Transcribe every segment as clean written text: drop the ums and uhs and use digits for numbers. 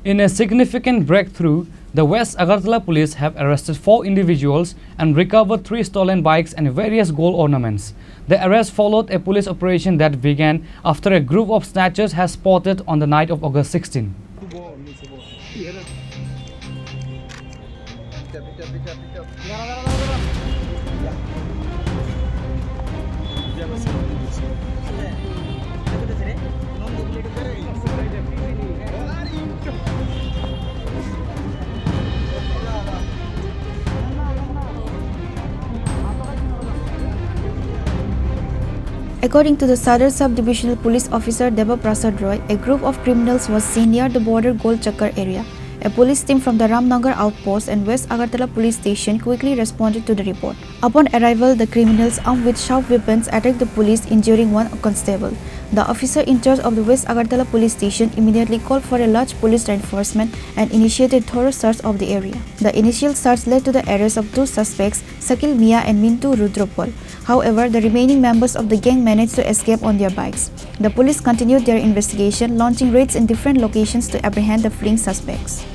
In a significant breakthrough, the West Agartala police have arrested 4 individuals and recovered 3 stolen bikes and various gold ornaments. The arrest followed a police operation that began after a group of snatchers has spotted on the night of August 16. According to the Sadar Sub-Divisional Police Officer Deba Prasad Roy, a group of criminals was seen near the border Gol Chakkar area. A police team from the Ramnagar outpost and West Agartala police station quickly responded to the report. Upon arrival, the criminals armed with sharp weapons attacked the police, injuring one constable. The officer in charge of the West Agartala police station immediately called for a large police reinforcement and initiated thorough search of the area. The initial search led to the arrest of 2 suspects, Sakil Mia and Mintu Rudropal. However, the remaining members of the gang managed to escape on their bikes. The police continued their investigation, launching raids in different locations to apprehend the fleeing suspects.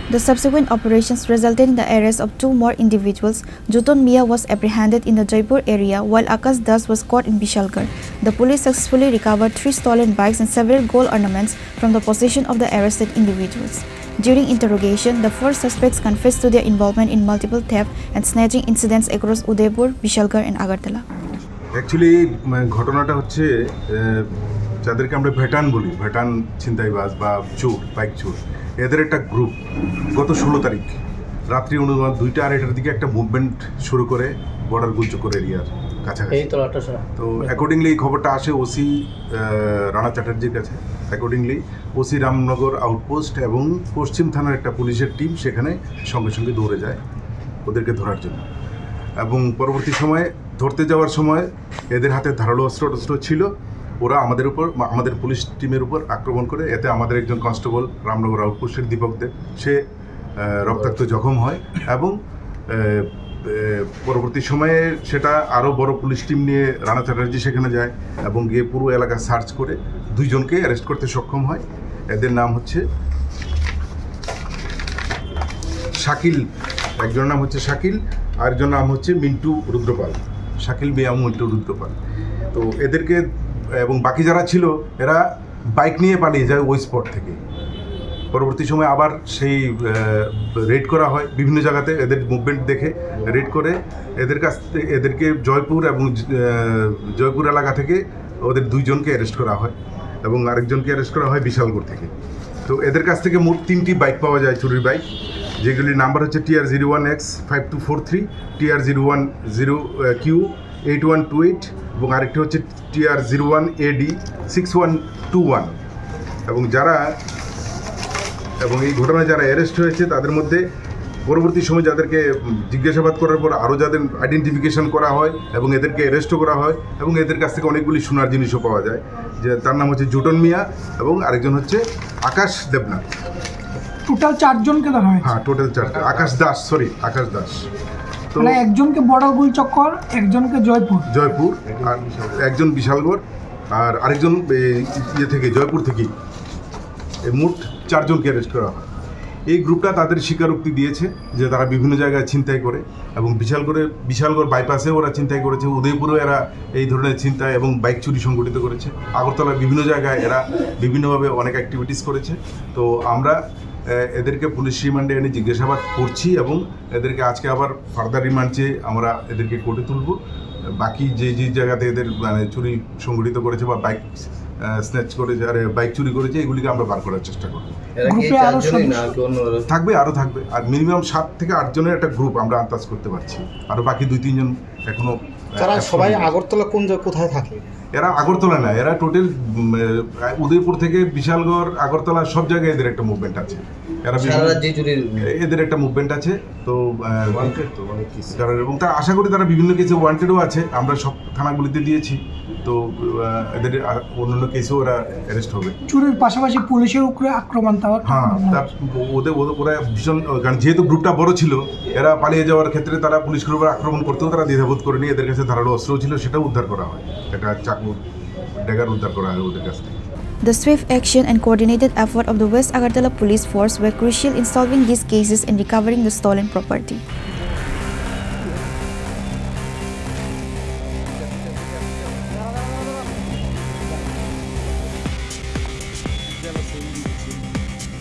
The subsequent operations resulted in the arrest of 2 more individuals. Juton Mia was apprehended in the Jaipur area, while Akash Das was caught in Bishalgarh. The police successfully recovered 3 stolen bikes and several gold ornaments from the possession of the arrested individuals. During interrogation, the 4 suspects confessed to their involvement in multiple theft and snatching incidents across Udaipur, Bishalgarh and Agartala. Actually, ঘটনাটা হচ্ছে যাদেরকে আমরা ভেটান বলি, ভেটান ছিনতাইবাজ বা চোর, bike চোর, এদের একটা গ্রুপ গত 16 তারিখ রাত্রি অনুমান 2টা আর এটার দিকে একটা মুভমেন্ট শুরু করে বর্ডার গুলচক্কর এরিয়ার কাছাকাছি। তো অ্যাকর্ডিংলি এই খবরটা আসে ওসি রানা চ্যাটার্জির কাছে। অ্যাকর্ডিংলি ওসি রামনগর আউটপোস্ট এবং পশ্চিম থানার একটা পুলিশের টিম সেখানে সঙ্গে সঙ্গে দৌড়ে যায় ওদেরকে ধরার জন্য, এবং পরবর্তী সময়ে ধরতে যাওয়ার সময় এদের হাতে ধারালো অস্ত্র ছিল। ওরা আমাদের পুলিশ টিমের উপর আক্রমণ করে, এতে আমাদের একজন কনস্টেবল রামনগর আউটপোস্টের দীপক দেব সে রক্তাক্ত জখম হয়, এবং পরবর্তী সময়ে সেটা আরও বড় পুলিশ টিম নিয়ে রানা চ্যাটার্জি সেখানে যায় এবং গিয়ে পুরো এলাকা সার্চ করে 2 জনকে অ্যারেস্ট করতে সক্ষম হয়। এদের নাম হচ্ছে শাকিল, একজনের নাম হচ্ছে শাকিল, আরেকজনের নাম হচ্ছে মিন্টু রুদ্রপাল, শাকিল মিয়া মিন্টু রুদ্রপাল। তো এদেরকে এবং বাকি যারা ছিল এরা বাইক নিয়ে পালিয়ে যায় ওই স্পট থেকে। পরবর্তী সময় আবার সেই রেড করা হয় বিভিন্ন জায়গাতে, এদের মুভমেন্ট দেখে রেড করে এদেরকে জয়পুর এবং জয়পুর এলাকা থেকে ওদের 2 জনকে অ্যারেস্ট করা হয় এবং আরেকজনকে অ্যারেস্ট করা হয় বিশালগড় থেকে। তো এদের কাছ থেকে মোট 3টি বাইক পাওয়া যায়, চুরির বাইক, যেগুলির নাম্বার হচ্ছে TR01X 5243, TR010Q 8128 এবং আরেকটি হচ্ছে TR01AD 6121। এবং এই ঘটনায় যারা অ্যারেস্ট হয়েছে তাদের মধ্যে পরবর্তী সময় যাদেরকে জিজ্ঞাসাবাদ করার পর আরও যাদের আইডেন্টিফিকেশন করা হয় এবং এদেরকে অ্যারেস্টও করা হয় এবং এদের কাছ থেকে অনেকগুলি সোনার জিনিসও পাওয়া যায়, যে তার নাম হচ্ছে জুটন মিয়া এবং আরেকজন হচ্ছে আকাশ দেবনাথ। টোটাল 4 জনকে ধরা হয়েছে। হ্যাঁ, টোটাল 4। আকাশ দাস। তো একজনকে বড় গুলচক্কর, একজনকে জয়পুর, আর একজন বিশালগড়, আর আরেকজন জয়পুর থেকে, মোট 4 জনকে অ্যারেস্ট করা হয়। এই গ্রুপটা তাদের স্বীকারোক্তি দিয়েছে যে তারা বিভিন্ন জায়গায় ছিনতাই করে এবং বিশালগড় বাইপাসে ওরা ছিনতাই করেছে, উদয়পুরেও এরা এই ধরনের ছিনতাই এবং বাইক চুরি সংগঠিত করেছে, আগরতলার বিভিন্ন জায়গায় এরা বিভিন্নভাবে অনেক অ্যাক্টিভিটিস করেছে। তো আমরা এদেরকে পুলিশ রিমান্ডে এনে জিজ্ঞাসাবাদ করছি এবং এদেরকে আজকে আবার ফার্দার রিমান্ড চেয়ে আমরা এদেরকে কোর্টে তুলব। বাকি যে জায়গাতে এদের চুরি সংগঠিত করেছে বা বাইক স্ন্যাচ করেছে আর বাইক চুরি করেছে এগুলিকে আমরা বার করার চেষ্টা করব। আরও থাকবে আর মিনিমাম 7 থেকে 8 জনের একটা গ্রুপ আমরা আন্দাজ করতে পারছি, আরও বাকি 2-3 জন এখনো। তারা সবাই আগরতলা কোথায় থাকে? এরা আগরতলা না, এরা টোটাল উদয়পুর থেকে বিশালগড়, আগরতলা সব জায়গায় এদের একটা মুভমেন্ট আছে, এদের একটা মুভমেন্ট আছে। তো এবং তারা আশা করি তারা বিভিন্ন কেসে ওয়ান্টেডও আছে, আমরা সব থানাগুলিতে দিয়েছি। তো এদের অন্যান্য কেসেও ওরা অ্যারেস্ট হবে। চুরির পাশাপাশি পুলিশের উপরে আক্রমণ, হ্যাঁ, ওরা ভীষণ, কারণ যেহেতু গ্রুপটা বড় ছিল, এরা পালিয়ে যাওয়ার ক্ষেত্রে তারা পুলিশের উপর আক্রমণ করতেও তারা দ্বিধাবোধ করেনি। এদের কাছে ধারালো অস্ত্র ছিল, সেটাও উদ্ধার করা হয়, একটা চাকু ড্যাগার উদ্ধার করা হয় ওদের কাছ থেকে। The swift action and coordinated effort of the West Agartala police force were crucial in solving these cases and recovering the stolen property.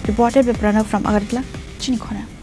Reported by Pranav from Agartala, Chinikhona.